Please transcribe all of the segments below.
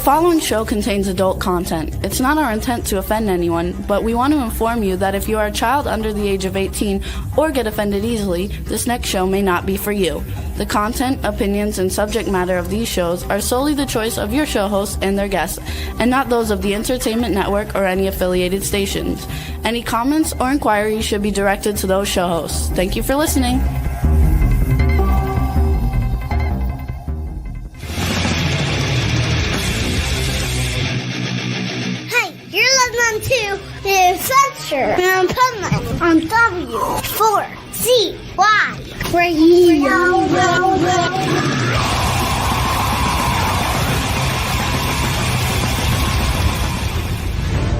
following show contains adult content. It's not our intent to offend anyone, but we want to inform you that if you are a child under the age of 18 or get offended easily, this next show may not be for you. The content, opinions, and subject matter of these shows are solely the choice of your show hosts and their guests, and not those of the Entertainment Network or any affiliated stations. Any comments or inquiries should be directed to those show hosts. Thank you for listening. To the adventure and Pipeman on W4CY Radio.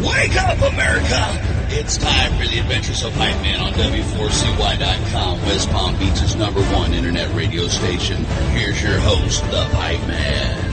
Wake up, America! It's time for the Adventures of Pipeman on W4CY.com, West Palm Beach's #1 internet radio station. Here's your host, the Pipeman.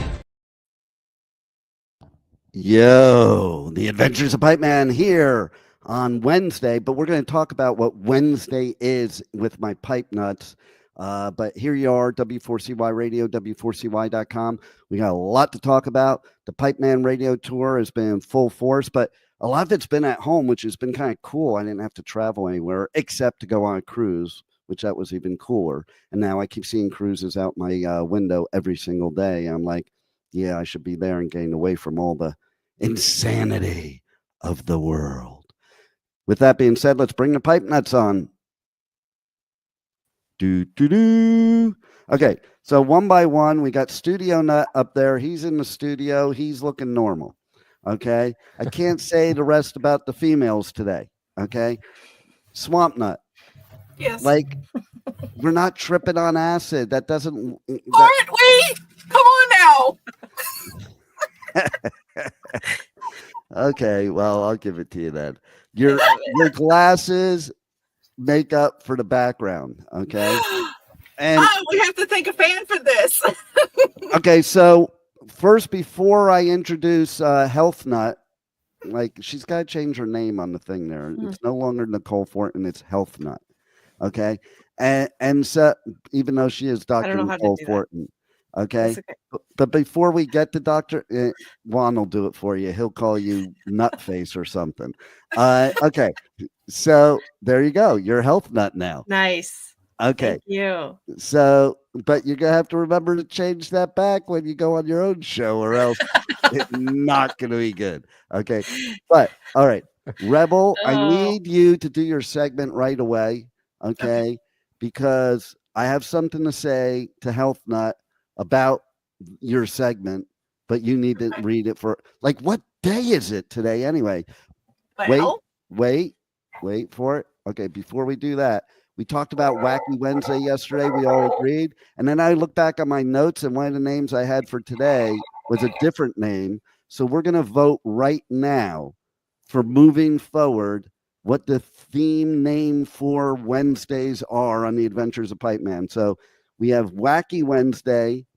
Yo, the Adventures of Pipeman here on Wednesday, but we're going to talk about what Wednesday is with my pipe nuts. But here you are, W4CY Radio, W4CY.com. We got a lot to talk about. The Pipeman Radio Tour has been in full force, but a lot of it's been at home, which has been kind of cool. I didn't have to travel anywhere except to go on a cruise, which that was even cooler. And now I keep seeing cruises out my window every single day. I'm like, yeah, I should be there and getting away from all the insanity of the world. With that being said, let's bring the pipe nuts on. Okay, so one by one, we got Studio Nut up there. He's in the studio. He's looking normal. Okay, I can't say the rest about the females today. Okay, Swamp Nut. Yes. Like, we're not tripping on acid. That doesn't. Aren't we? Come on now. Okay, well, I'll give it to you then. Your glasses make up for the background, okay? And we have to thank a fan for this. okay, so first, before I introduce Health Nut, like, she's got to change her name on the thing there. It's no longer Nicole Fortin, it's Health Nut, okay? And so, even though she is Dr. Nicole Fortin. Okay? But before we get to Dr. Juan will do it for you. He'll call you Nutface or something. Okay. So there you go. You're Health Nut now. Nice. Okay. Thank you. So, but you're going to have to remember to change that back when you go on your own show, or else it's not going to be good. Okay. But, all right. Rebel, I need you to do your segment right away. Okay. Because I have something to say to Health Nut about your segment, but you need to read it for, like, what day is it today anyway? Well, Wait for it. Okay, before we do that, we talked about Wacky Wednesday yesterday. We all agreed. And then I looked back on my notes, and one of the names I had for today was a different name. So we're going to vote right now for moving forward what the theme name for Wednesdays are on the Adventures of Pipeman. So we have Wacky Wednesday,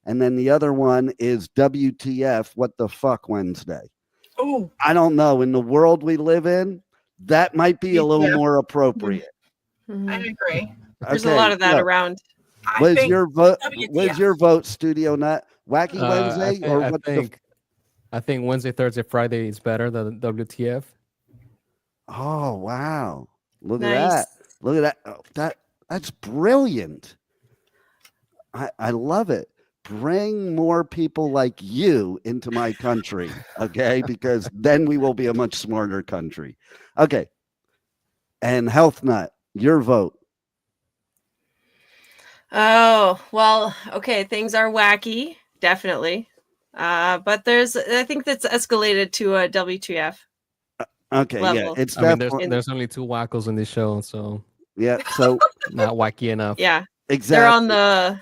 and then the other one is WTF, What the Fuck Wednesday. Oh, I don't know. In the world we live in, that might be a little more appropriate. I agree. There's a lot of that around. What's your vote? What's your vote, Studio Nut? Wacky Wednesday, I think Wednesday, Thursday, Friday is better than WTF. Oh wow! Look at that! Look at that! Oh, that's brilliant. I love it. Bring more people like you into my country, okay? Because then we will be a much smarter country. Okay. And Health Nut, your vote. Oh, well, okay. Things are wacky, definitely. But I think that's escalated to a WTF. Okay, level. Yeah. It's there's only two wackos in this show, so yeah, so not wacky enough. Yeah. Exactly. They're on the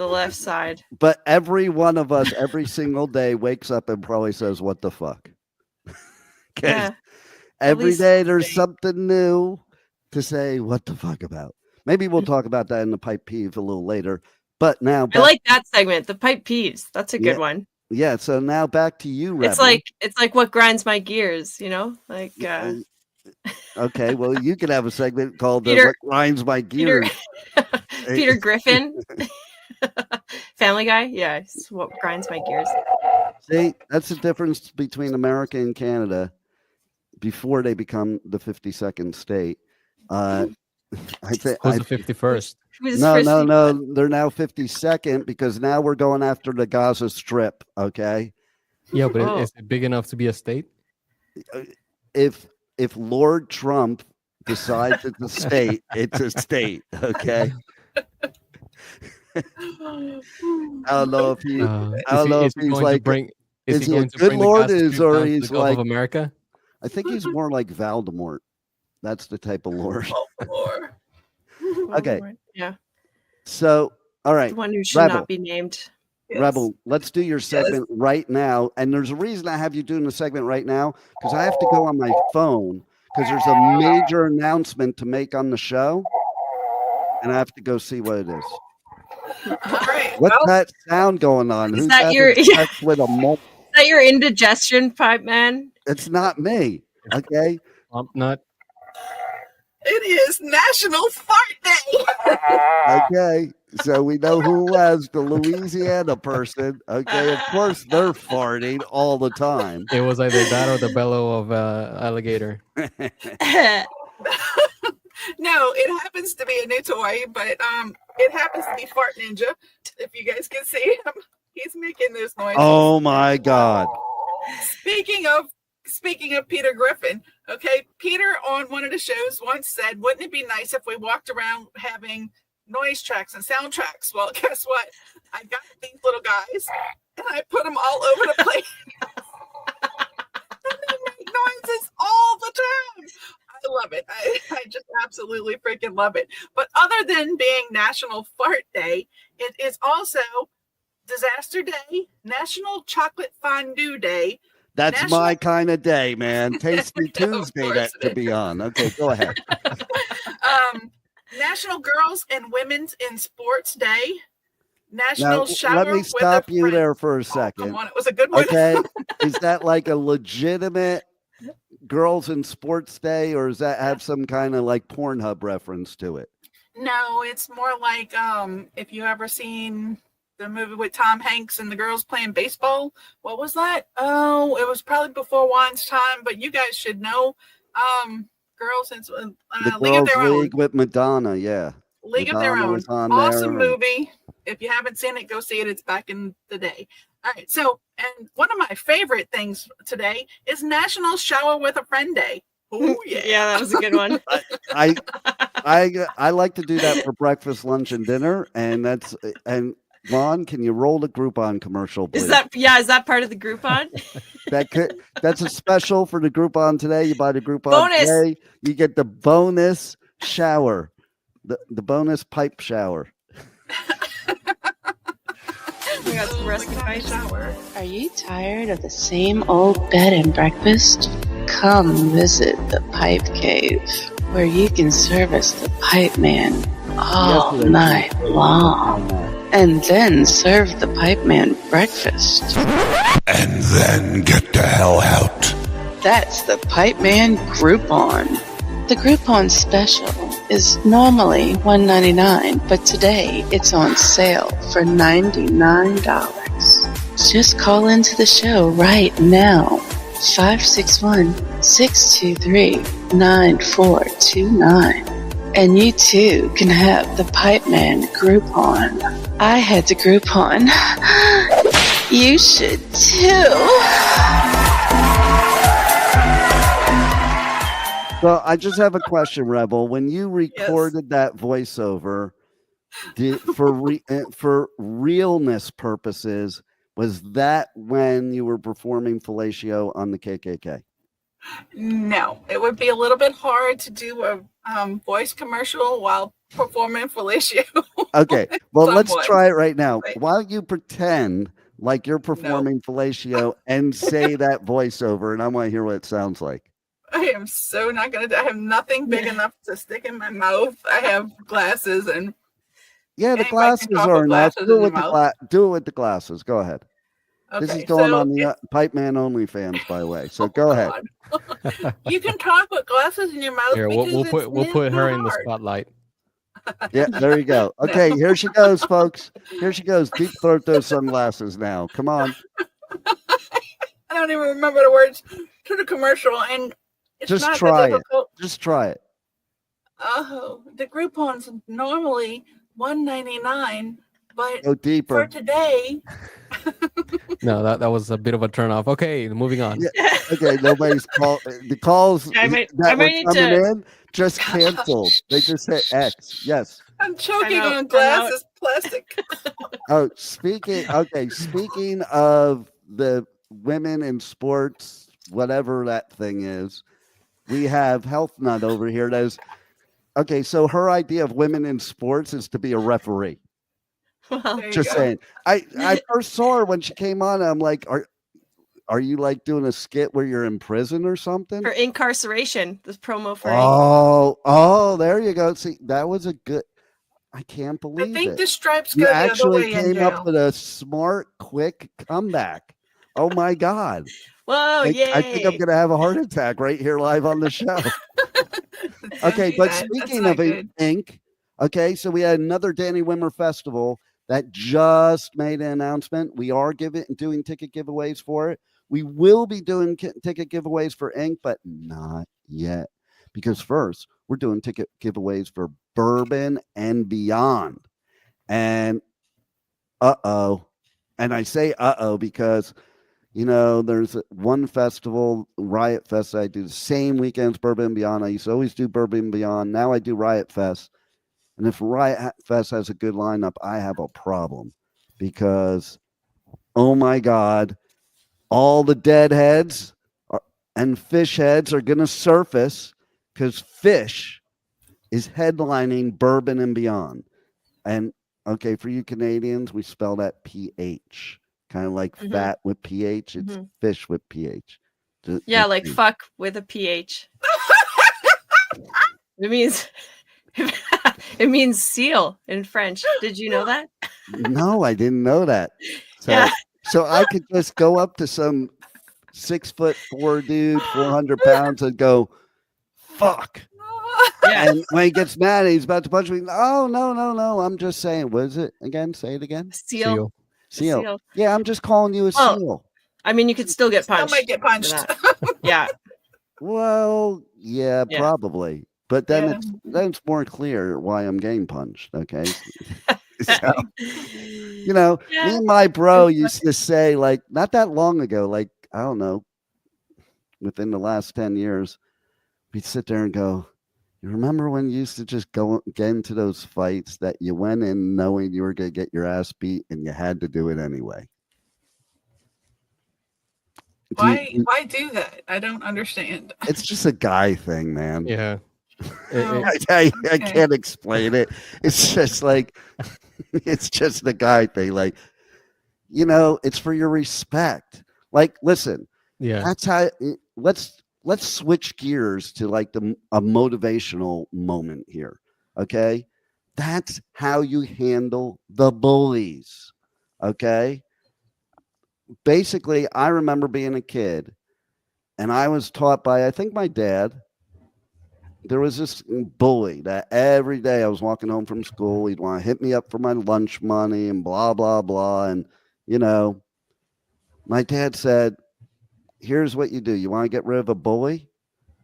left side. But every one of us every single day wakes up and probably says, what the fuck? Okay. Yeah. Every day there's something new to say what the fuck about. Maybe we'll talk about that in the pipe peeve a little later. But now I like that segment, the pipe peeves. That's a good one. Yeah, so now back to you, Rebel. It's like what grinds my gears, you know? Like okay, well, you could have a segment called What Grinds My Gears. Peter Griffin. Family Guy? Yeah, it's what grinds my gears. See, that's the difference between America and Canada before they become the 52nd state. I think Who's the 51st? no. They're now 52nd because now we're going after the Gaza Strip. Okay. Yeah, but is it big enough to be a state? If Lord Trump decides it's a state, it's a state. Okay. I don't know if he. I don't know if he's like. Is he a good Lord? Or he's like of America? I think he's more like Voldemort. That's the type of Lord. Okay. Yeah. So, all right. The one who should Rebel. not be named. Yes. Rebel, let's do your segment right now. And there's a reason I have you doing the segment right now because I have to go on my phone because there's a major announcement to make on the show. And I have to go see what it is. All right. What's well, that sound going on? Is Who's that having your- sex with a mole? Is that your indigestion, Pipe Man? It's not me. Okay. Not. it is National Fart Day. Okay. So we know who was the Louisiana person. Okay. Of course, they're farting all the time. It was either that or the bellow of alligator. No, it happens to be a new toy, but it happens to be Fart Ninja. If you guys can see him, he's making those noises. Oh my God. Speaking of Peter Griffin, okay, Peter on one of the shows once said, wouldn't it be nice if we walked around having noise tracks and soundtracks? Well, guess what? I got these little guys and I put them all over the place. And they make noises all the time. I love it. I just absolutely freaking love it. But other than being National Fart Day, it is also Disaster Day, National Chocolate Fondue Day. That's my kind of day, man. Tasty Tuesday that to be on. Okay, go ahead. National Girls and Women's in Sports Day. National Now, Shower let me with stop a you Friend. there for a Oh, second. come on, it was a good one. Okay. Is that like a legitimate Girls in Sports Day, or does that have some kind of like Pornhub reference to it? No, it's more like if you ever seen the movie with Tom Hanks and the girls playing baseball. What was that? Oh, it was probably before Juan's time, but you guys should know. Girls in The League of Girls Their Own. League with Madonna, yeah. League of Madonna Their Own. was on Awesome there. movie. If you haven't seen it, go see it. It's back in the day. All right. So, and one of my favorite things today is National Shower with a Friend Day. Oh yeah. Yeah, that was a good one. I like to do that for breakfast, lunch, and dinner, and Ron, can you roll the Groupon commercial, please? Is that part of the Groupon? That's a special for the Groupon today. You buy the Groupon Bonus. today, you get the bonus shower, the bonus pipe shower. We got some recipe pipes. Shower. Are you tired of the same old bed and breakfast? Come visit the Pipe Cave, where you can service the Pipe Man all night long, and then serve the Pipe Man breakfast. And then get the hell out. That's the Pipe Man Groupon. The Groupon special is normally $1.99, but today it's on sale for $99. Just call into the show right now. 561-623-9429. And you too can have the Pipe Man Groupon. I had the Groupon. You should too. So I just have a question, Rebel. When you recorded that voiceover, for realness purposes, was that when you were performing fellatio on the KKK? No, it would be a little bit hard to do a voice commercial while performing fellatio. Okay, well, let's Somewhat. try it right now. Right. Why don't you pretend like you're performing fellatio and say that voiceover, and I want to hear what it sounds like. I am so not going to. I have nothing big enough to stick in my mouth. I have glasses and. Yeah, the Anybody can glasses talk are with enough. glasses Do in it with their the mouth. do it with the glasses. Go ahead. This Okay, is going so on the Pipe Man OnlyFans, by the way. So go ahead. God. You can talk with glasses in your mouth. Here, because we'll it's put her in the hard. spotlight. Yeah, there you go. Okay, here she goes, folks. Here she goes. Deep throat those sunglasses now. Come on. don't even remember the words to the commercial, and it's Just not try that difficult. it. Just try it. Oh, the Groupon's normally $1.99, but Go deeper. for today, No, that was a bit of a turnoff. Okay, moving on. Yeah. Okay, nobody's call. The calls I might that were need coming to- in just canceled. They just hit X. Yes. I'm choking out, on I'm glass out. is plastic. Oh, speaking of the women in sports, whatever that thing is, we have Health Nut over here. Okay, so her idea of women in sports is to be a referee. Well, There you Just go. saying. I first saw her when she came on. I'm like, are you like doing a skit where you're in prison or something? for Inkcarceration, this promo for Oh, there you go. See, that was a good. I can't I believe think it. the stripes You go the other actually way in came jail. up with a smart, quick comeback. Oh my God. Whoa, yay! I think I'm going to have a heart attack right here live on the show. Okay, but speaking of Ink, okay, so we had another Danny Wimmer Festival that just made an announcement. We are doing ticket giveaways for it. We will be doing ticket giveaways for Ink, but not yet. Because first, we're doing ticket giveaways for Bourbon and Beyond. And and I say because there's one festival, Riot Fest, I do the same weekends, Bourbon and Beyond. I used to always do Bourbon and Beyond. Now I do Riot Fest. And if Riot Fest has a good lineup, I have a problem because, oh my God, all the deadheads and fish heads are going to surface because Fish is headlining Bourbon and Beyond. And okay, for you Canadians, we spell that PH. Kind of like fat with PH. It's fish with PH. Yeah, like fuck with a PH. It means seal in French. Did you know that? No, I didn't know that. So, Yeah. So I could just go up to some 6'4" dude, 400 pounds, and go, fuck. Yeah. And when he gets mad, he's about to punch me. Oh, no. I'm just saying. What is it again? Say it again. Seal. Seal. Yeah, I'm just calling you a seal. I mean, you could still get punched. Still might get punched. Yeah. Well, yeah, Yeah. probably. But then it's more clear why I'm getting punched. Okay. So, me and my bro used to say, like, not that long ago, like, I don't know, within the last 10 years, we'd sit there and go, you remember when you used to just get into those fights that you went in knowing you were going to get your ass beat and you had to do it anyway? Why do that? I don't understand. It's just a guy thing, man. Yeah. I can't explain it. It's just like, it's just the guy thing. Like, it's for your respect. Like, listen, that's how. Let's switch gears to like a motivational moment here. Okay, that's how you handle the bullies. Okay. Basically, I remember being a kid, and I was taught by, I think, my dad. There was this bully that every day I was walking home from school, he'd want to hit me up for my lunch money and blah, blah, blah. And, my dad said, here's what you do. You want to get rid of a bully?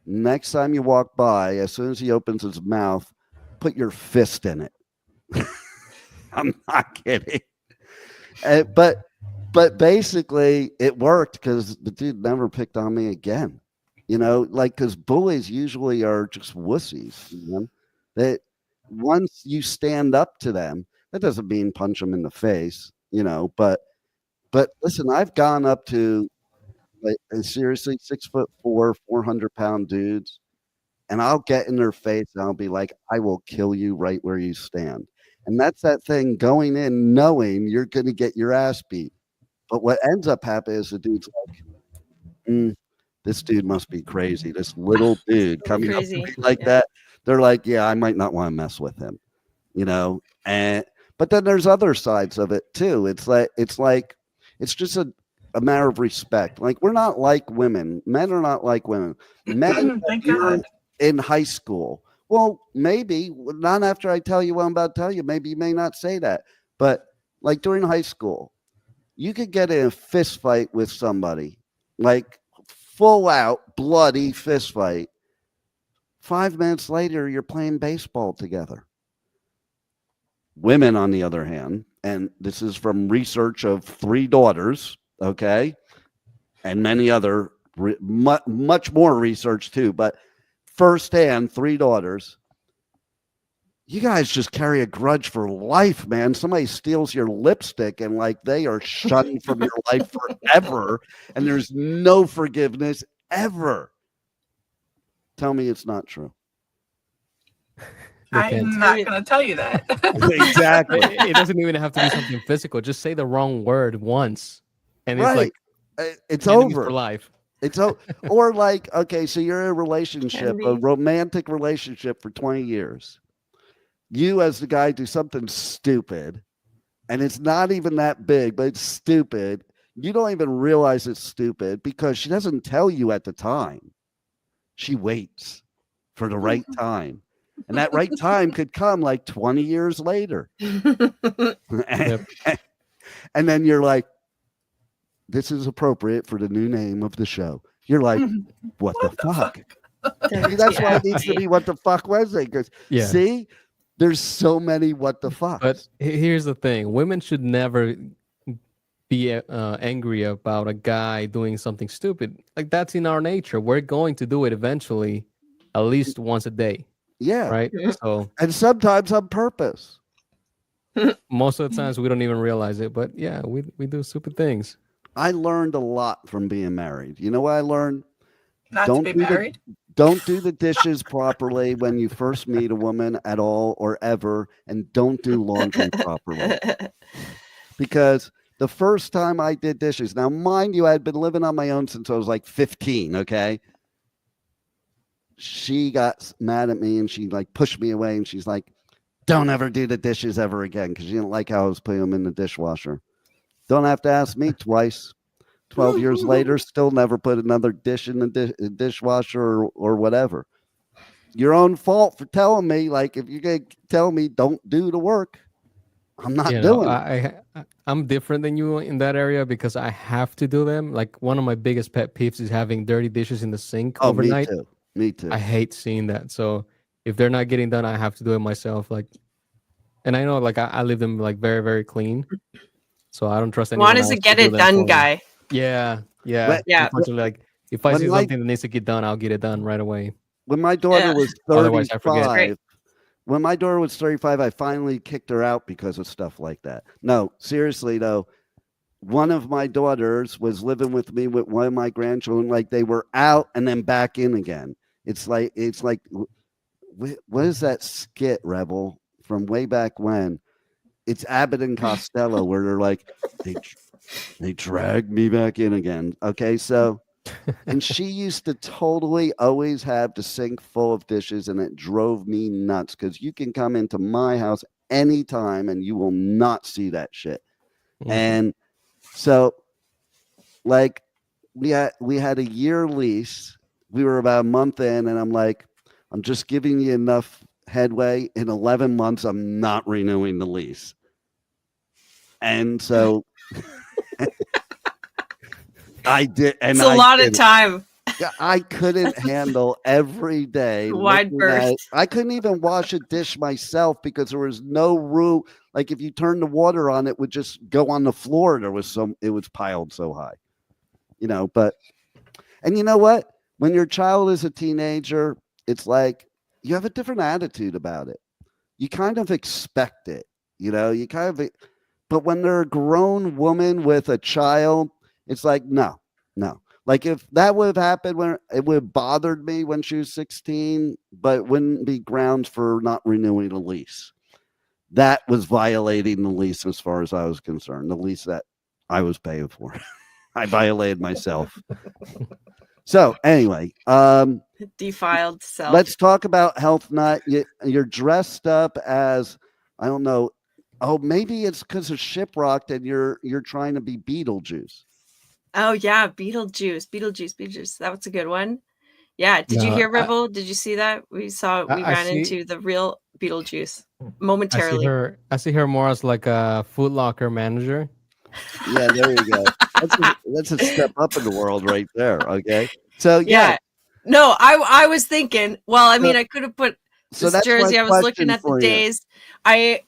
Next time you walk by, as soon as he opens his mouth, put your fist in it. I'm not kidding. But basically it worked because the dude never picked on me again. Because bullies usually are just wussies. That once you stand up to them, that doesn't mean punch them in the face, But listen, I've gone up to seriously 6'4", 400-pound dudes, and I'll get in their face and I'll be like, I will kill you right where you stand. And that's that thing, going in knowing you're going to get your ass beat. But what ends up happening is the dude's like, this dude must be crazy. This little dude coming up to me like that. They're like, yeah, I might not want to mess with him, but then there's other sides of it too. It's just a matter of respect. Like, we're not like women. Men are not like women. Men in high school. Well, maybe not after I tell you what I'm about to tell you. Maybe you may not say that. But like during high school, you could get in a fist fight with somebody like full out bloody fist fight. 5 minutes later, you're playing baseball together. Women, on the other hand, and this is from research of 3 daughters, okay, and many other, much more research too, but firsthand, 3 daughters. You guys just carry a grudge for life, man. Somebody steals your lipstick and like they are shunned from your life forever, and there's no forgiveness ever. Tell me it's not true. I'm not going to tell you that. Exactly. It doesn't even have to be something physical. Just say the wrong word once, and it's like it's over for life. It's or like, okay, so you're in a relationship, a romantic relationship for 20 years. You as the guy do something stupid, and it's not even that big, but it's stupid. You don't even realize it's stupid because she doesn't tell you at the time. She waits for the right time. And that right time could come like 20 years later. And then you're like, this is appropriate for the new name of the show. You're like, what the fuck? That's why it needs to be What the Fuck Wednesday. Because see, there's so many what the fuck. But here's the thing. Women should never be angry about a guy doing something stupid. Like, that's in our nature. We're going to do it eventually, at least once a day. Yeah. Right. So, and sometimes on purpose. Most of the times we don't even realize it. But yeah, we do stupid things. I learned a lot from being married. You know what I learned? Not to be married. Don't do the dishes properly when you first meet a woman at all or ever, and don't do laundry properly. Because the first time I did dishes, now mind you, I had been living on my own since I was like 15, okay? She got mad at me and she like pushed me away and she's like, don't ever do the dishes ever again, because she didn't like how I was putting them in the dishwasher. Don't have to ask me twice. 12 years later, still never put another dish in the dishwasher or whatever. Your own fault for telling me. Like, if you're going to tell me don't do the work, I'm not doing it. I'm different than you in that area because I have to do them. Like, one of my biggest pet peeves is having dirty dishes in the sink overnight. Me too. I hate seeing that. So if they're not getting done, I have to do it myself. Like, and I know, like, I leave them like very, very clean. So I don't trust anyone. Juan is a get it done guy. Yeah. Unfortunately, like, if I see something that needs to get done, I'll get it done right away. When my daughter was 35, otherwise I forget. When my daughter was 35, I finally kicked her out because of stuff like that. No, seriously though, one of my daughters was living with me with one of my grandchildren. Like, they were out and then back in again. It's like, what is that skit, Rebel, from way back when? It's Abbott and Costello, where they're like, they dragged me back in again. Okay, so, and she used to totally always have the sink full of dishes, and it drove me nuts because you can come into my house anytime and you will not see that shit. Mm-hmm. And so, like, we had a year lease. We were about a month in, and I'm like, I'm just giving you enough headway. In 11 months, I'm not renewing the lease. And so I did. And it's a lot of time. I couldn't handle every day. Wide berth. I couldn't even wash a dish myself because there was no room. Like, if you turn the water on, it would just go on the floor. It was piled so high, you know. But, and you know what? When your child is a teenager, it's like you have a different attitude about it. You kind of expect it, you know. But when they're a grown woman with a child, it's like no. Like, if that would have happened when it would have bothered me when she was 16, but it wouldn't be grounds for not renewing the lease. That was violating the lease as far as I was concerned, the lease that I was paying for. I violated myself. So anyway, defiled self. Let's talk about Health Nut. You're dressed up as, I don't know. Oh, maybe it's because of Shiprocked and you're trying to be Beetlejuice. Oh yeah, Beetlejuice. That was a good one. Yeah. Did you hear Rebel? Did you see that? We ran into the real Beetlejuice momentarily. I see her more as like a Foot Locker manager. Yeah, there you go. That's a step up in the world right there. Okay. So Yeah. No, I was thinking, well, I mean, I could have put this jersey. I was looking at the days. I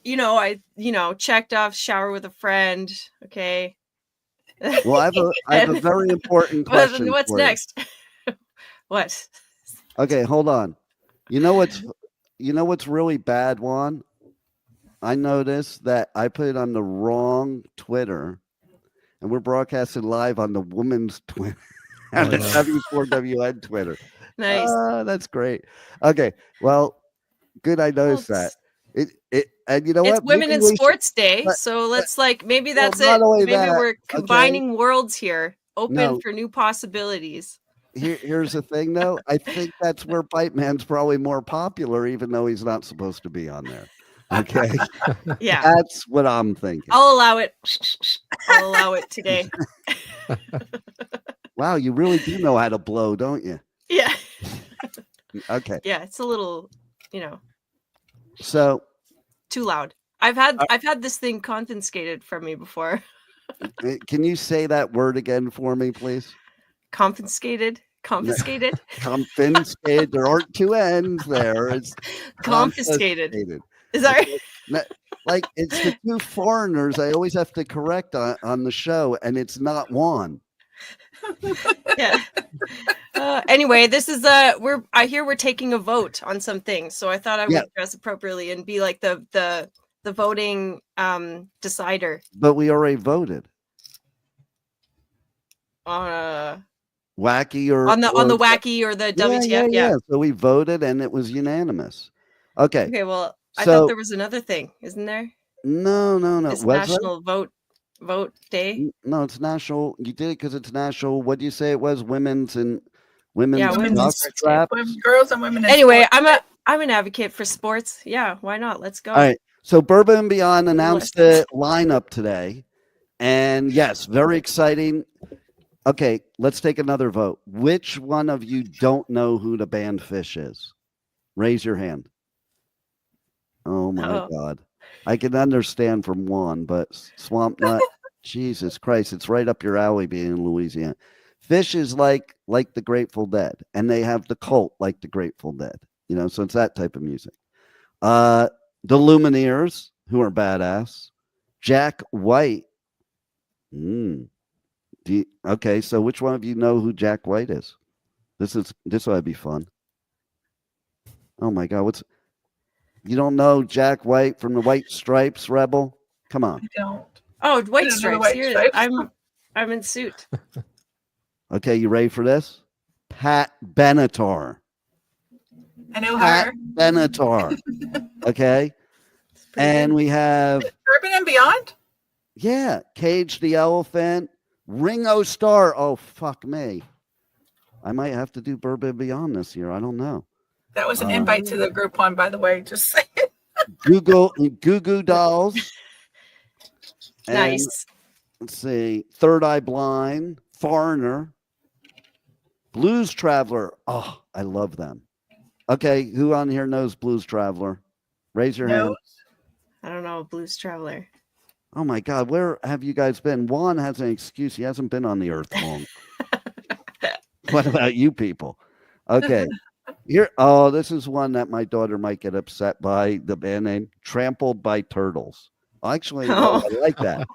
checked off shower with a friend. Okay. Well, I have a very important question. What's next? What? Okay, hold on. You know what's really bad, Juan? I noticed that I put it on the wrong Twitter, and we're broadcasting live on the women's Twitter and the W4WN Twitter. Nice. That's great. Okay, well, good. I noticed that. It and you know what? It's Women in Sports Day, so let's maybe that's it. Maybe we're combining worlds here, open for new possibilities. Here's the thing, though. I think that's where Pipeman's probably more popular, even though he's not supposed to be on there. Okay. Yeah. That's what I'm thinking. I'll allow it. I'll allow it today. Wow, you really do know how to blow, don't you? Yeah. Okay. Yeah, it's a little, So too loud. I've had this thing confiscated from me before. Can you say that word again for me, please? Confiscated. Confiscated. Confiscated. There aren't two ends there. It's confiscated. Is that right? Like it's the two foreigners I always have to correct on the show, and it's not one. Yeah. Anyway, this is I hear we're taking a vote on some things, so I thought I would dress appropriately and be like the voting decider. But we already voted. Wacky or on the Wacky or the WTF. Yeah. So we voted and it was unanimous. Okay. Okay. Well, I thought there was another thing, isn't there? No. It's National Vote Day. No, it's national. You did it because it's national. What do you say it was? Women's strap. Girls and women. Anyway, I'm an advocate for sports. Yeah, why not? Let's go. All right. So Bourbon and Beyond announced the lineup today, and yes, very exciting. Okay, let's take another vote. Which one of you don't know who the band Fish is? Raise your hand. Oh my God. I can understand from one, but Swamp Nut, Jesus Christ, it's right up your alley being in Louisiana. Fish is like the Grateful Dead, and they have the cult like the Grateful Dead, so it's that type of music. The Lumineers, who are badass. Jack White. Okay, so which one of you know who Jack White is? This would be fun. Oh my God, you don't know Jack White from the White Stripes, Rebel? Come on. I don't. Oh, White Stripes. Here, I'm in suit. Okay, you ready for this? Pat Benatar. I know Pat her. Benatar. Okay. And we have Bourbon and Beyond. Yeah, Cage the Elephant, Ringo Starr. Oh, fuck me. I might have to do Bourbon Beyond this year. I don't know. That was an invite to the group one, by the way. Just saying. Goo Goo Dolls. Nice. Let's see. Third Eye Blind, Foreigner, Blues Traveler. Oh, I love them. Okay, who on here knows Blues Traveler? Raise your hand. I don't know, Blues Traveler. Oh my God, where have you guys been? Juan has an excuse. He hasn't been on the earth long. What about you people? Okay. Here, this is one that my daughter might get upset by, the band name, Trampled by Turtles. Actually, I like that.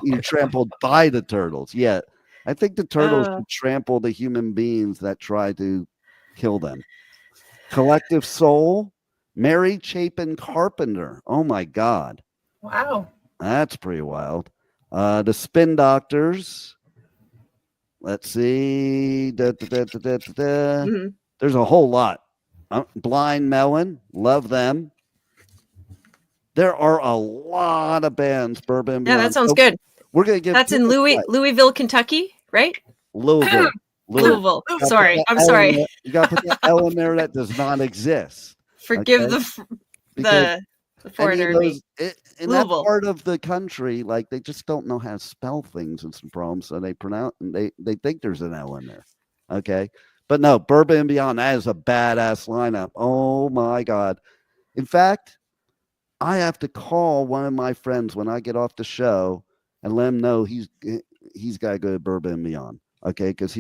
You're trampled by the turtles. Yeah. I think the turtles should trample the human beings that try to kill them. Collective Soul, Mary Chapin Carpenter. Oh my God. Wow. That's pretty wild. The Spin Doctors. Let's see. Mm-hmm. There's a whole lot. Blind Melon. Love them. There are a lot of bands. Bourbon. Yeah, that sounds good. We're gonna give. That's in Louisville, Kentucky, right? Louisville. Sorry, I'm sorry. You got to put that L in there that does not exist. Forgive the foreigner. In that part of the country, like they just don't know how to spell things and some problems, so they pronounce and they think there's an L in there. Okay, but no, Bourbon and Beyond. That is a badass lineup. Oh my God! In fact, I have to call one of my friends when I get off the show and let him know he's got to go to Bourbon and Beyond. Okay, because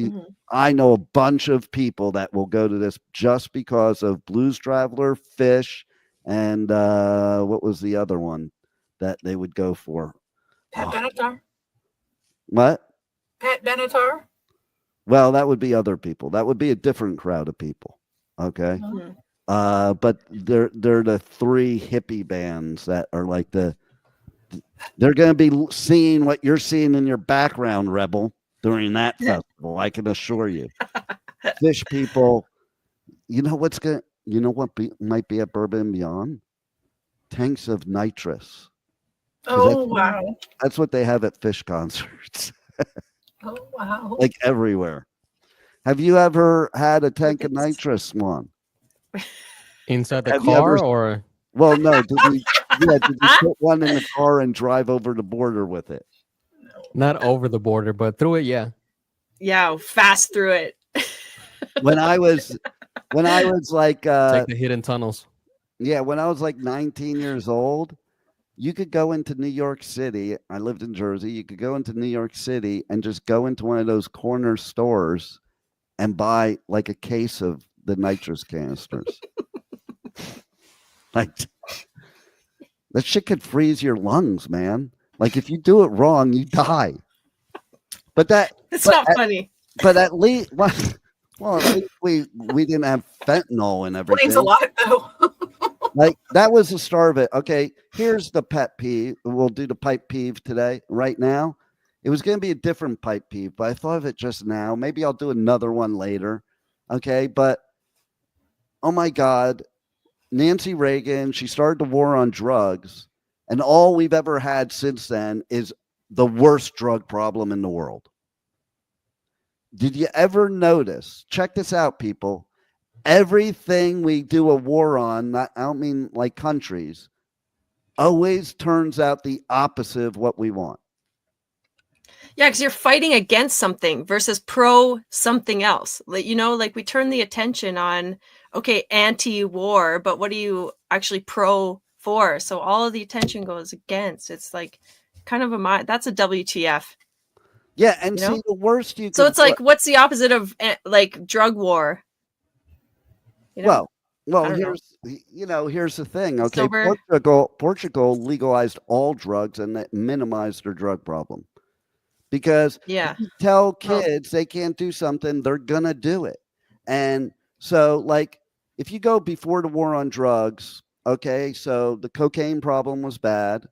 I know a bunch of people that will go to this just because of Blues Traveler, Fish, and what was the other one that they would go for? Pat Benatar. What? Pat Benatar. Well, that would be other people. That would be a different crowd of people. Okay. But they're the three hippie bands that are like they're going to be seeing what you're seeing in your background, Rebel, during that festival. I can assure you. Fish people, you know what might be at Bourbon and Beyond? Tanks of nitrous. Oh, wow. That's what they have at Fish concerts. Oh, wow. Like everywhere. Have you ever had a tank of nitrous, Swan? Inside the car or? Well, no. Did you put one in the car and drive over the border with it? Not over the border, but through it, yeah. Yeah, fast through it. When I was like take the hidden tunnels. Yeah, when I was like 19 years old, you could go into New York City. I lived in Jersey. You could go into New York City and just go into one of those corner stores and buy like a case of the nitrous canisters. Like that shit could freeze your lungs, man. Like if you do it wrong, you die. But it's not funny. But at least, well, at least we didn't have fentanyl and everything. Explains a lot, though. Like that was the start of it. Okay, here's the pet peeve. We'll do the pipe peeve today, right now. It was going to be a different pipe peeve, but I thought of it just now. Maybe I'll do another one later. Okay, but oh my God, Nancy Reagan, she started the war on drugs, and all we've ever had since then is the worst drug problem in the world. Did you ever notice? Check this out, people. Everything we do a war on, I don't mean like countries, always turns out the opposite of what we want. Yeah, because you're fighting against something versus pro something else. Like, like we turn the attention on, okay, anti-war, but what are you actually pro for? So all of the attention goes against. It's like kind of that's a WTF. Yeah, and see, the worst you can... So it's like, what's the opposite of like drug war? Well, here's the thing. Okay, Portugal legalized all drugs and that minimized their drug problem. Because if you tell kids they can't do something, they're going to do it. And so, like, if you go before the war on drugs, okay, so the cocaine problem was bad.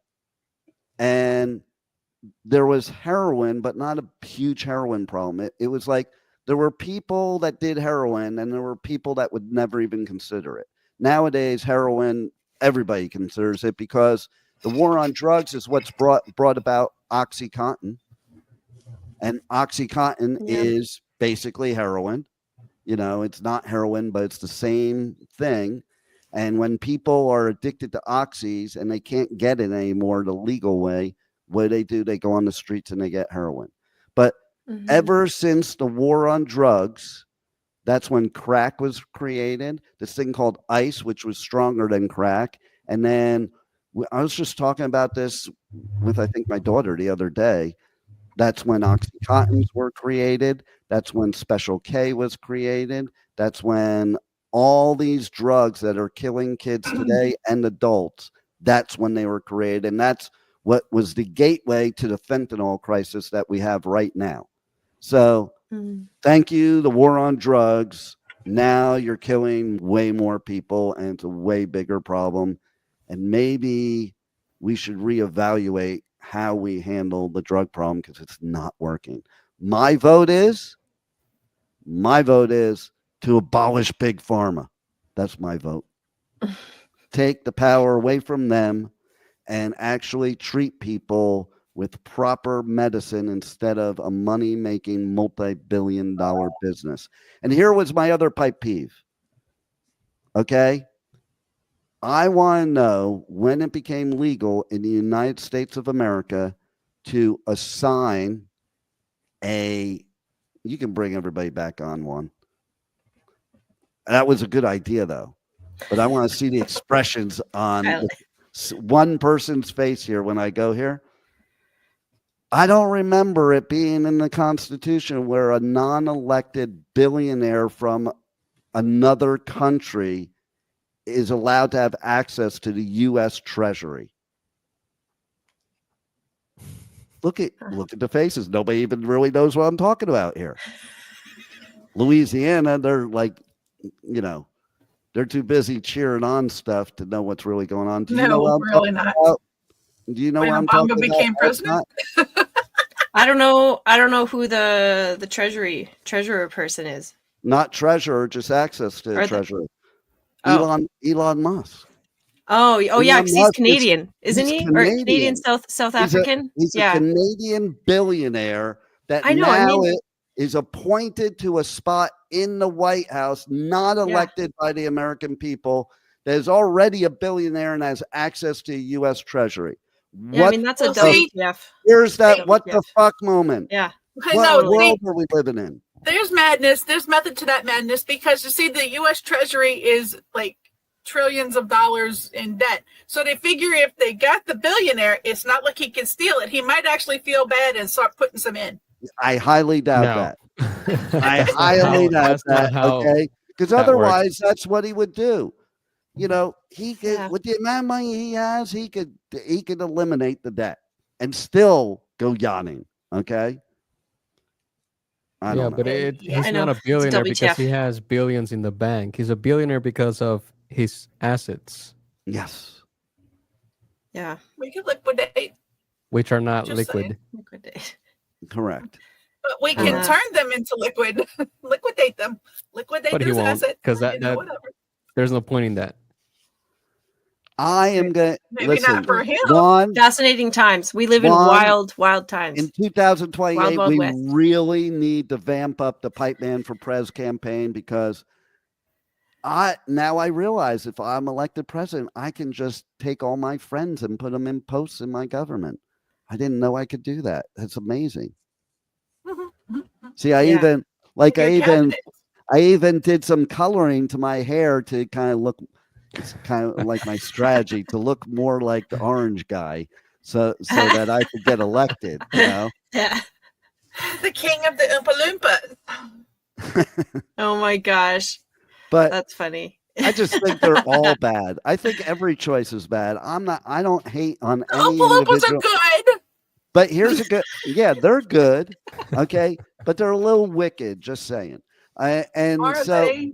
And there was heroin, but not a huge heroin problem. It was like there were people that did heroin and there were people that would never even consider it. Nowadays, heroin, everybody considers it because the war on drugs is what's brought about OxyContin. And OxyContin is basically heroin. It's not heroin, but it's the same thing. And when people are addicted to oxys and they can't get it anymore the legal way, what do? They go on the streets and they get heroin. But ever since the war on drugs, that's when crack was created. This thing called ice, which was stronger than crack. And then I was just talking about this with, I think, my daughter the other day. That's when OxyContins were created. That's when Special K was created. That's when all these drugs that are killing kids today and adults, that's when they were created. And that's what was the gateway to the fentanyl crisis that we have right now. So thank you, the war on drugs. Now you're killing way more people and it's a way bigger problem. And maybe we should reevaluate how we handle the drug problem because it's not working. My vote is to abolish big pharma. That's my vote. Take the power away from them and actually treat people with proper medicine instead of a money-making multi-billion-dollar business. And here was my other pipe peeve. Okay? I want to know when it became legal in the United States of America to assign you can bring everybody back on one. That was a good idea, though. But I want to see the expressions on one person's face here when I go here. I don't remember it being in the Constitution where a non-elected billionaire from another country is allowed to have access to the U.S. Treasury. Look at the faces. Nobody even really knows what I'm talking about here. Louisiana, they're like, they're too busy cheering on stuff to know what's really going on. Do you know what I'm really not. about? Do you know When what I'm Obama talking became about? president? I don't know who the treasurer person is. Not treasurer, just access to the treasurer. Oh. Elon Musk. Oh yeah, Elon because he's Musk Canadian, isn't he? Or Canadian South He's African? He's a Canadian billionaire that is appointed to a spot in the White House, not elected by the American people, that is already a billionaire and has access to U.S. Treasury. Yeah, that's a WTF. Here's that what the fuck moment. Yeah. What world are we living in? There's madness. There's method to that madness because you see the U.S. Treasury is like trillions of dollars in debt. So they figure if they got the billionaire, it's not like he can steal it. He might actually feel bad and start putting some in. I highly doubt that. I highly doubt that. Okay. Because otherwise that's what he would do. He could with the amount of money he has, he could eliminate the debt and still go yachting. Okay. I don't know. But he's not a billionaire because he has billions in the bank. He's a billionaire because of his assets. Yes. Yeah. We could liquidate. Which are not liquid. Liquidate. Correct. But we can turn them into liquid. Liquidate them. Liquidate those assets. Because there's no point in that. I am going to listen. Not for him. Fascinating times. We live in wild times. In 2028, Wild we West. really need to vamp up the Pipeman for Prez campaign because I realize if I'm elected president, I can just take all my friends and put them in posts in my government. I didn't know I could do that. That's amazing. See, I even did some coloring to my hair to kind of look. It's kind of like my strategy to look more like the orange guy so that I could get elected, Yeah. The king of the Oompa Loompa. Oh my gosh. But that's funny. I just think they're all bad. I think every choice is bad. I don't hate on any Oompa Loompas individual. are good. But here's a good, they're good. Okay. But they're a little wicked, just saying. Listen.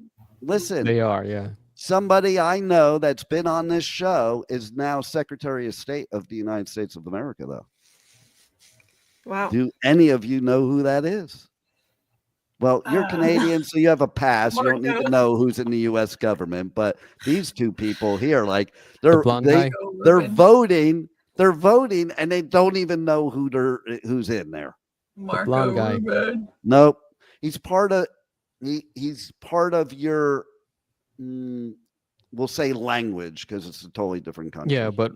They are, yeah. Somebody I know that's been on this show is now Secretary of State of the United States of America, though. Wow. Do any of you know who that is? Well, you're Canadian, so you have a pass. You don't need to know who's in the U.S. government. But these two people here, like they're voting, and they don't even know who's in there. The blonde guy. Nope. He's part of your. We'll say language because it's a totally different country. Yeah, but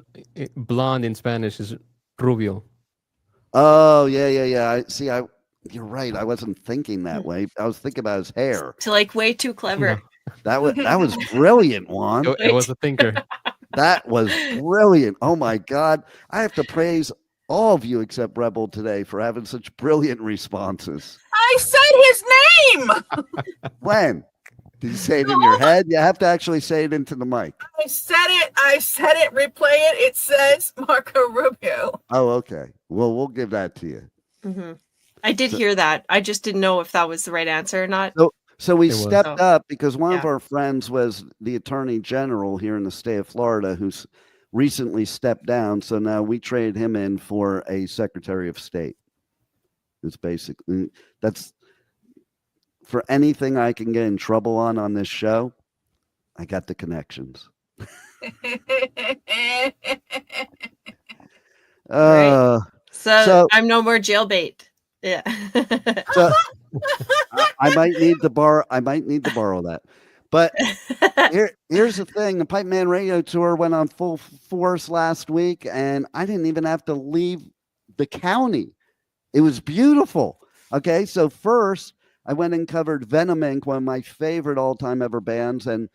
blonde in Spanish is rubio. Oh, yeah. You're right. I wasn't thinking that way. I was thinking about his hair. It's like way too clever. No. That was brilliant, Juan. It was a thinker. That was brilliant. Oh my God. I have to praise all of you except Rebel today for having such brilliant responses. I said his name. When? Did you say it in your head? You have to actually say it into the mic. I said it. Replay it. It says Marco Rubio. Oh, okay. Well, we'll give that to you. Mm-hmm. I did hear that. I just didn't know if that was the right answer or not. So we stepped up because one of our friends was the Attorney General here in the state of Florida who's recently stepped down. So now we traded him in for a Secretary of State. It's basically, that's for anything I can get in trouble on this show. I got the connections. Right. So I'm no more jailbait. Yeah. So I might need to borrow that. But here's the thing. The Pipeman Radio Tour went on full force last week, and I didn't even have to leave the county. It was beautiful. Okay, so first I went and covered Venom Inc, one of my favorite all-time ever bands, and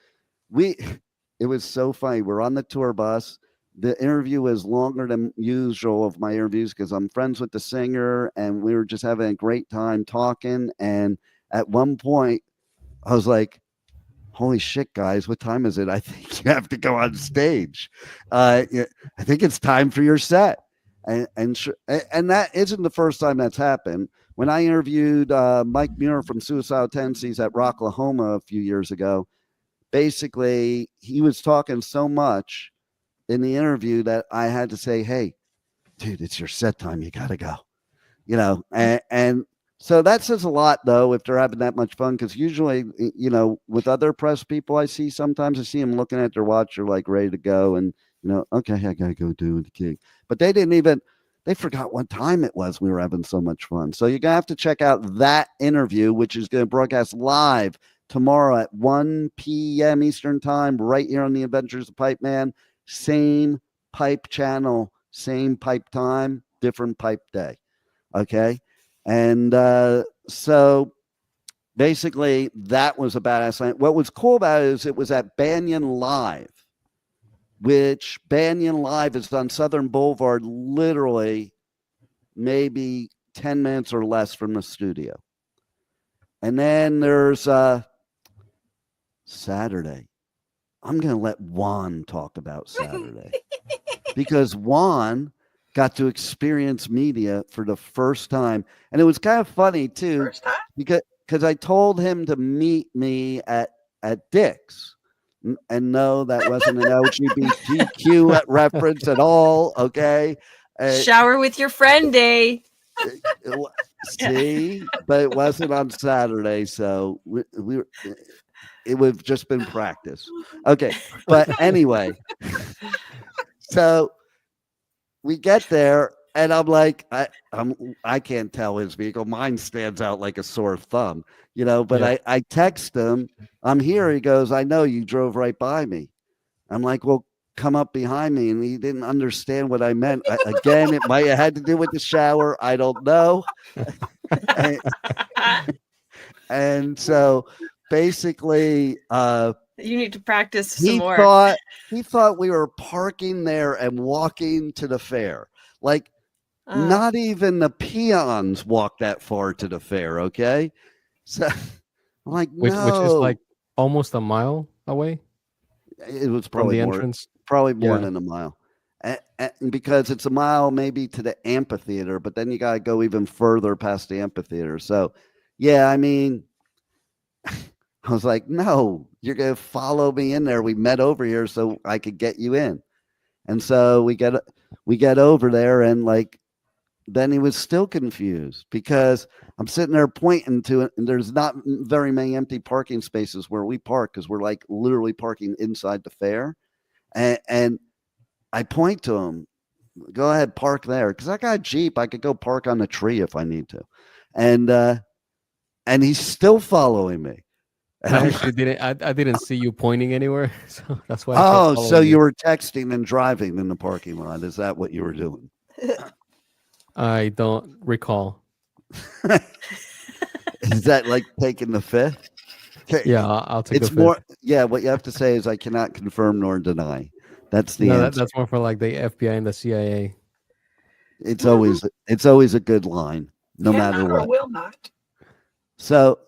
it was so funny. We're on the tour bus. the interview was longer than usual of my interviews because I'm friends with the singer and we were just having a great time talking. And at one point, I was like, holy shit, guys, what time is it? I think you have to go on stage. I think it's time for your set. And that isn't the first time that's happened. When I interviewed Mike Muir from Suicidal Tendencies at Rocklahoma a few years ago, basically he was talking so much in the interview that I had to say, hey, dude, it's your set time. You got to go, and so that says a lot, though, if they're having that much fun, because usually, with other press people I see, sometimes I see them looking at their watch, they're like ready to go. And, okay, I got to go do the gig. But they forgot what time it was. We were having so much fun. So you're going to have to check out that interview, which is going to broadcast live tomorrow at 1 p.m. Eastern time, right here on the Adventures of Pipeman. Same pipe channel, same pipe time, different pipe day. Okay. And so basically that was a badass night. What was cool about it is it was at Banyan Live, which Banyan Live is on Southern Boulevard, literally maybe 10 minutes or less from the studio. And then there's Saturday. I'm going to let Juan talk about Saturday because Juan got to experience media for the first time. And it was kind of funny too, because I told him to meet me at Dick's, and no, that wasn't an LGBTQ reference at all. Okay. Shower with your friend day. See, but it wasn't on Saturday. So it would have just been practice. Okay. But anyway, so we get there and I'm like, I can't tell his vehicle. Mine stands out like a sore thumb, but yeah. I text him, I'm here. He goes, I know, you drove right by me. I'm like, well, come up behind me. And he didn't understand what I meant. Again, it might have had to do with the shower. I don't know. and so basically, you need to practice some more. He thought we were parking there and walking to the fair. Like, not even the peons walk that far to the fair, okay? So, I'm like, no. Which is like almost a mile away? It was probably from the more, entrance? Probably more than a mile. And because it's a mile maybe to the amphitheater, but then you got to go even further past the amphitheater. So, yeah, I mean... I was like, no, you're going to follow me in there. We met over here so I could get you in. And so we get over there and then he was still confused because I'm sitting there pointing to it and there's not very many empty parking spaces where we park because we're like literally parking inside the fair. And I point to him, go ahead, park there. Cause I got a Jeep. I could go park on a tree if I need to. And he's still following me. I actually didn't. I didn't see you pointing anywhere, so that's why. So you were texting and driving in the parking lot. Is that what you were doing? I don't recall. Is that like taking the fifth? Yeah, I'll take. It's more. Yeah, what you have to say is I cannot confirm nor deny. That's the answer. That's more for like the FBI and the CIA. It's always a good line, no matter what. Or will not. So.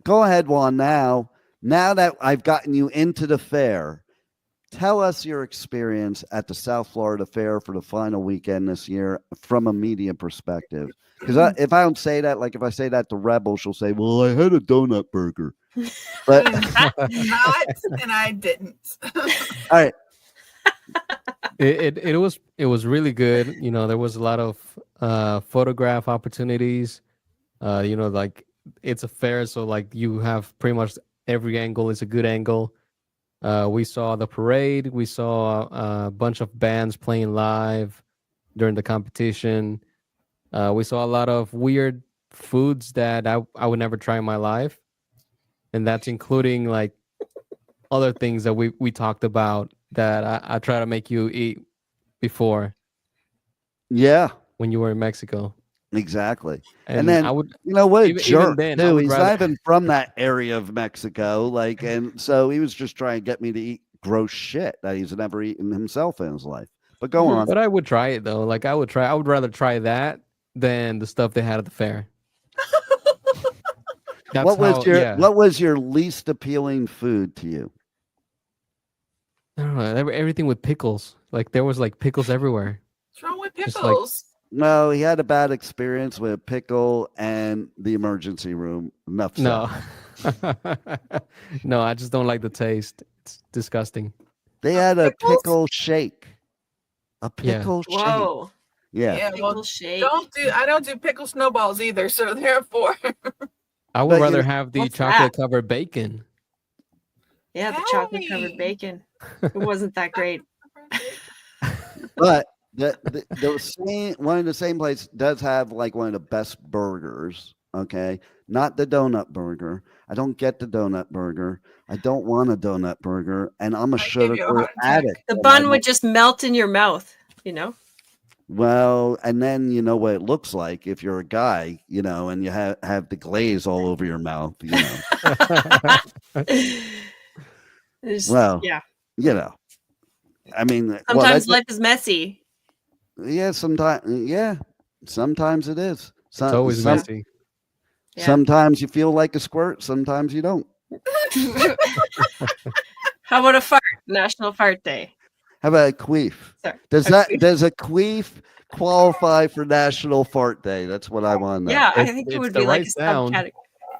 Go ahead, Juan. Now that I've gotten you into the fair, tell us your experience at the South Florida Fair for the final weekend this year from a media perspective. Because if I don't say that, like if I say that to Rebel, she'll say, well, I had a donut burger. But not, and I didn't. All right. It was really good. There was a lot of photograph opportunities. Like it's a fair, so like you have pretty much every angle is a good angle. We saw the parade. We saw a bunch of bands playing live during the competition. We saw a lot of weird foods that I would never try in my life. And that's including like other things that we talked about that I try to make you eat before. Yeah. When you were in Mexico. Exactly. And then, I would, what a jerk, then, too. He's not even from that area of Mexico. And so he was just trying to get me to eat gross shit that he's never eaten himself in his life. But go on. But I would try it though. Like I would rather try that than the stuff they had at the fair. What was your least appealing food to you? I don't know. Everything with pickles. Like there was like pickles everywhere. What's wrong with Just pickles? No, he had a bad experience with a pickle and the emergency room. Enough said. No. No, I just don't like the taste. It's disgusting. They had a pickle shake. A pickle shake. Whoa. Yeah. Pickle shake. I don't do pickle snowballs either, so therefore. I would rather have the what's chocolate covered bacon. Yeah, the chocolate covered bacon. It wasn't that great. But the same one of the same place does have like one of the best burgers. Okay, not the donut burger. I don't get the donut burger. I don't want a donut burger, and I'm a sugar addict. The bun would just melt in your mouth, you know. Well, and then you know what it looks like if you're a guy, you know, and you have the glaze all over your mouth, you know. Well, yeah, you know, I mean, sometimes life is messy. Yeah, sometimes it is. It's always messy. Yeah. Sometimes you feel like a squirt, sometimes you don't. How about a fart? National Fart Day. How about a queef? Sorry. Does a queef qualify for National Fart Day? That's what I want to know. Yeah, I think it would be like a subcategory.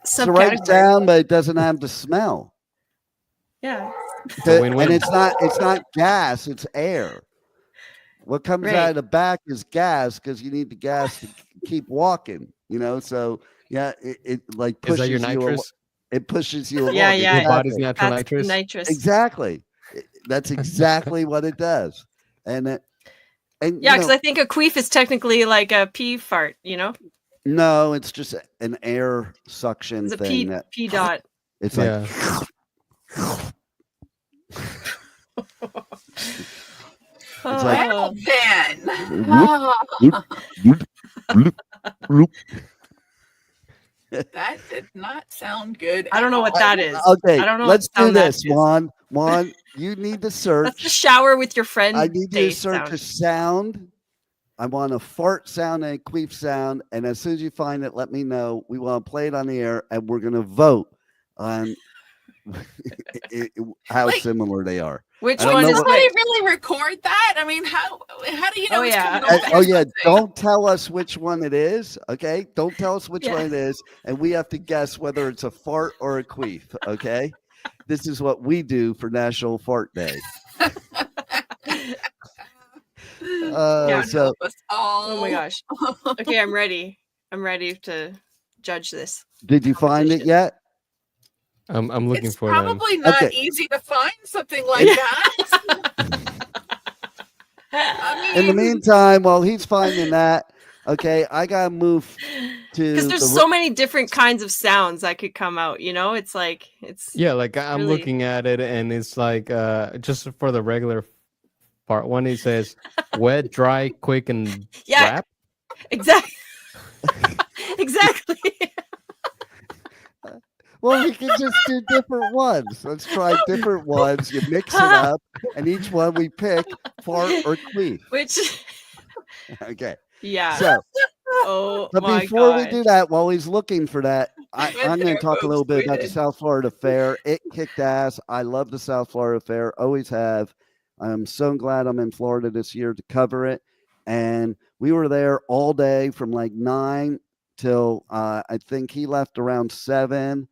It's the right sound, but it doesn't have the smell. Yeah. And it's not gas, it's air. What comes out of the back is gas because you need the gas to keep walking, you know. So yeah, it like pushes Is that your nitrous? It pushes you along. Yeah. Your body's natural nitrous. Exactly. That's exactly what it does. And because I think a queef is technically like a pee fart, you know? No, it's just an air suction it's thing. A pee dot. It's like It's like that did not sound good. I don't know what that is. Okay, I don't know. Let's do this, Juan. Juan, you need to search. That's the shower with your friend. I need you to search a sound. I want a fart sound and a queef sound, and as soon as you find it, let me know. We want to play it on the air, and we're going to vote on how similar they are. Which one is? Somebody really record that? I mean, how do you know? Oh yeah. Don't tell us which one it is. Okay, don't tell us which one it is, and we have to guess whether it's a fart or a queef. Okay, this is what we do for National Fart Day. Oh my gosh. Okay, I'm ready. I'm ready to judge this. Did you find it yet? I'm looking it's for probably them. not easy to find something like that. I mean, in the meantime, while he's finding that, okay, I gotta move to because there's so many different kinds of sounds that could come out. You know, it's like like I'm looking at it, and it's like just for the regular part one, it says wet, dry, quick, and rap. Exactly. Exactly. Well, we can just do different ones. Let's try different ones. You mix it up, and each one we pick fart or queef. Which? Okay. Yeah. So, but before we do that, while he's looking for that, I'm going to talk a little bit about the South Florida Fair. It kicked ass. I love the South Florida Fair. Always have. I'm so glad I'm in Florida this year to cover it. And we were there all day from like 9 till I think he left around 7.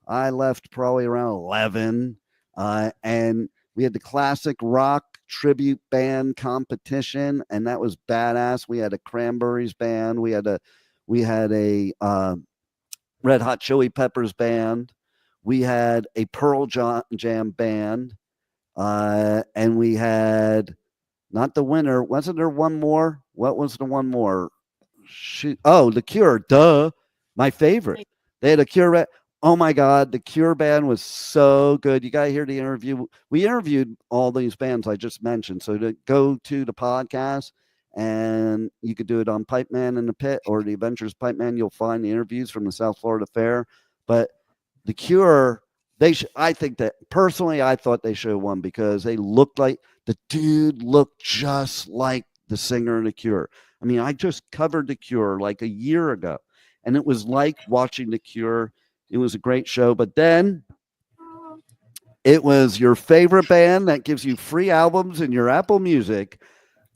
I left probably around 11, and we had the classic rock tribute band competition, and that was badass. We had a Cranberries band, we had a Red Hot Chili Peppers band, we had a Pearl Jam band, and we had not the winner. Wasn't there one more? What was the one more? The Cure. Duh, my favorite. They had a Cure. Oh my God, the Cure band was so good. You got to hear the interview. We interviewed all these bands I just mentioned. So to go to the podcast, and you could do it on Pipeman in the Pit or the Adventures Pipeman. You'll find the interviews from the South Florida Fair. But the Cure, I think that personally, I thought they should have won because they looked like the dude looked just like the singer in The Cure. I mean, I just covered The Cure like a year ago, and it was like watching The Cure. It was a great show, but then it was your favorite band that gives you free albums in your Apple Music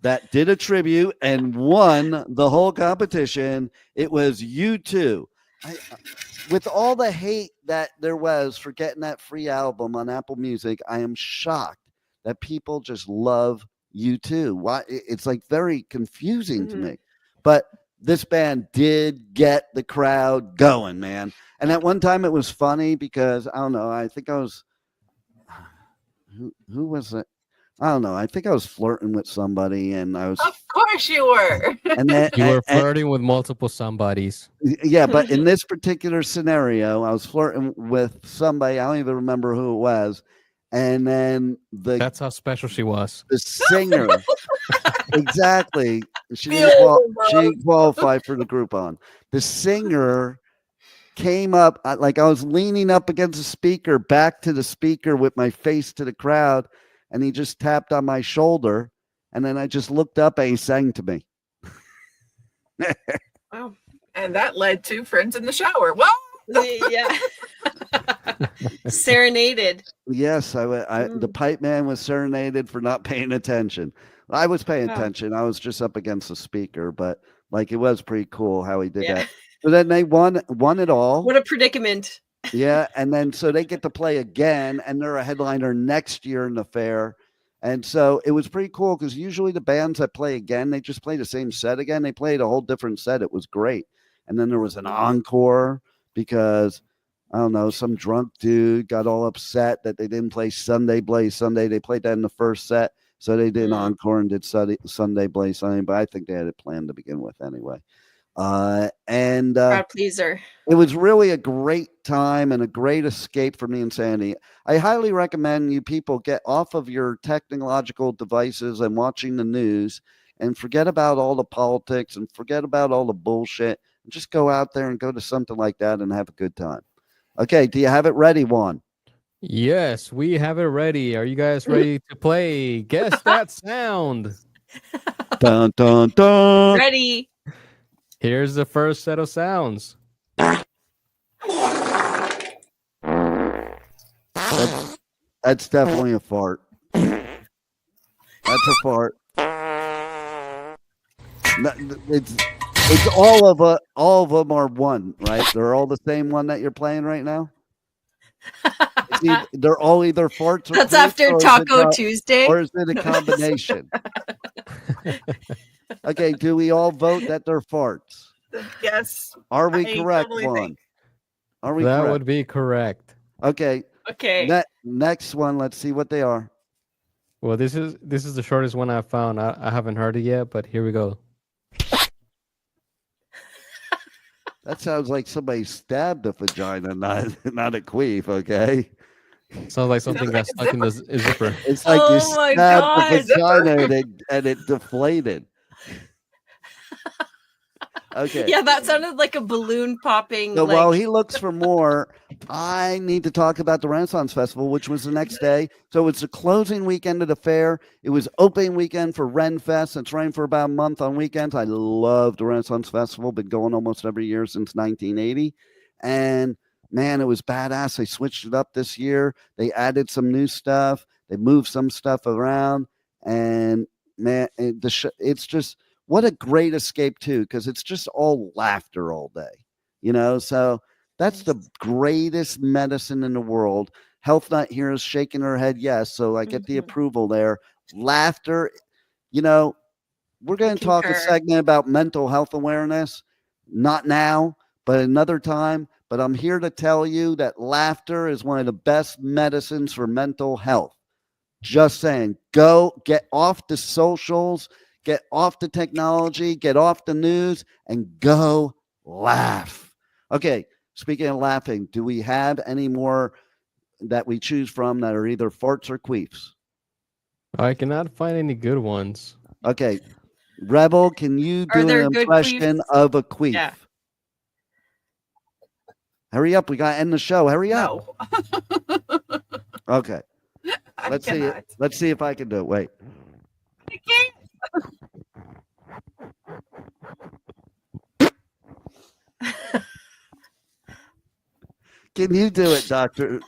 that did a tribute and won the whole competition. It was U2. With all the hate that there was for getting that free album on Apple Music, I am shocked that people just love U2. Why? It's like very confusing to me. But this band did get the crowd going, man. And at one time it was funny because, I don't know, I think I was, who was it? I don't know. I think I was flirting with somebody, and I was. Of course you were. And then You were flirting with multiple somebodies. Yeah, but in this particular scenario, I was flirting with somebody. I don't even remember who it was. And then that's how special she was. The singer. Exactly. She didn't qualify for the Groupon. The singer came up, like I was leaning up against the speaker, back to the speaker with my face to the crowd. And he just tapped on my shoulder, and then I just looked up and he sang to me. Wow. And that led to Friends in the Shower. Well, yeah. Serenaded. Yes, the pipe man was serenaded for not paying attention. I was paying attention. I was just up against the speaker, but like it was pretty cool how he did that. So then they won it all. What a predicament. Yeah, and then so they get to play again, and they're a headliner next year in the fair. And so it was pretty cool because usually the bands that play again, they just play the same set again. They played a whole different set. It was great. And then there was an encore because, I don't know, some drunk dude got all upset that they didn't play Sunday Blaze Sunday. They played that in the first set, so they did an encore and did Sunday Blaze Sunday, but I think they had it planned to begin with anyway. Crowd pleaser. It was really a great time and a great escape from the insanity. I highly recommend you people get off of your technological devices and watching the news and forget about all the politics and forget about all the bullshit and just go out there and go to something like that and have a good time. Okay, do you have it ready, Juan? Yes, we have it ready. Are you guys ready to play? Guess that sound. Dun, dun, dun. Ready. Here's the first set of sounds. That's definitely a fart. That's a fart. It's all of them are one, right? They're all the same one that you're playing right now. They're all either farts or that's after Taco Tuesday, or is it a combination? Okay, do we all vote that they're farts? Yes. Are we correct, totally Juan? Are we that correct? would be correct. Okay. Okay. Next one, let's see what they are. Well, this is the shortest one I found. I haven't heard it yet, but here we go. That sounds like somebody stabbed a vagina, not a queef, okay? Sounds like something got stuck in the zipper. It's like you stabbed the vagina and it deflated. Okay. Yeah, that sounded like a balloon popping. So while he looks for more, I need to talk about the Renaissance Festival, which was the next day. So it's the closing weekend of the fair. It was opening weekend for Renfest. It's running for about a month on weekends. I love the Renaissance Festival. Been going almost every year since 1980. And man, it was badass. They switched it up this year. They added some new stuff. They moved some stuff around. And man, it's just... what a great escape, too, because it's just all laughter all day, So that's the greatest medicine in the world. Health Nut here is shaking her head yes, so I get the approval there. Laughter, we're going to talk a segment about mental health awareness. Not now, but another time. But I'm here to tell you that laughter is one of the best medicines for mental health. Just saying, go get off the socials. Get off the technology, get off the news, and go laugh. Okay, speaking of laughing, do we have any more that we choose from that are either farts or queefs? I cannot find any good ones. Okay, Rebel, can you do an impression of a queef? Yeah. Hurry up. We got to end the show. Hurry up. No. Okay. Let's see it. Let's see if I can do it. Wait. I can't. Can you do it, Dr.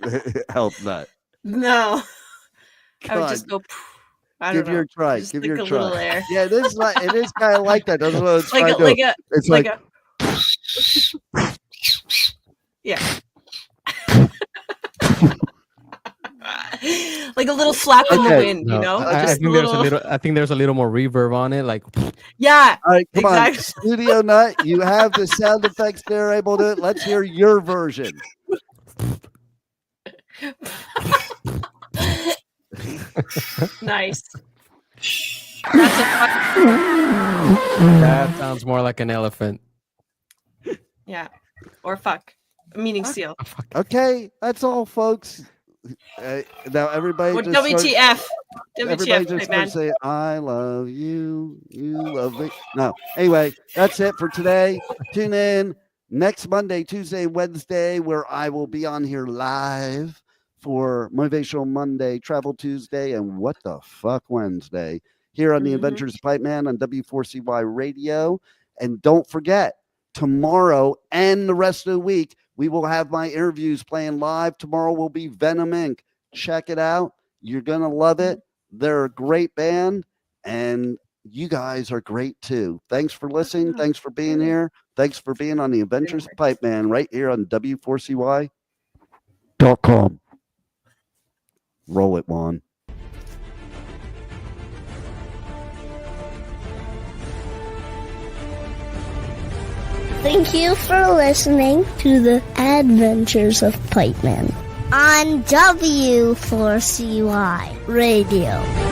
Health Nut? No. I Come would on. just go. I don't Give know. your try. Just Give like your a try. little air. Yeah, it is like it is kind of like that. That's what it's Like trying to do. It's like yeah. Like a little flap in the wind, you know? I Just think there's a little. I think there's a little more reverb on it. Like, yeah. all right, come exactly. on, Studio Nut. You have the sound effects there, able to. Let's hear your version. Nice. that sounds more like an elephant. Yeah. Or fuck. Meaning seal. Okay, that's all, folks. Now everybody Or just WTF. everybody WTF, just man. say, "I love you, you love me." No, anyway, that's it for today. Tune in next Monday, Tuesday, Wednesday, where I will be on here live for Motivational Monday, Travel Tuesday, and What the Fuck Wednesday here on the Adventures of Pipeman on W4CY Radio. And don't forget, tomorrow and the rest of the week, we will have my interviews playing live. Tomorrow will be Venom Inc. Check it out. You're going to love it. They're a great band, and you guys are great too. Thanks for listening. Thanks for being here. Thanks for being on the Adventures of Pipeman right here on W4CY.com. Roll it, Juan. Thank you for listening to the Adventures of Pipeman on W4CY Radio.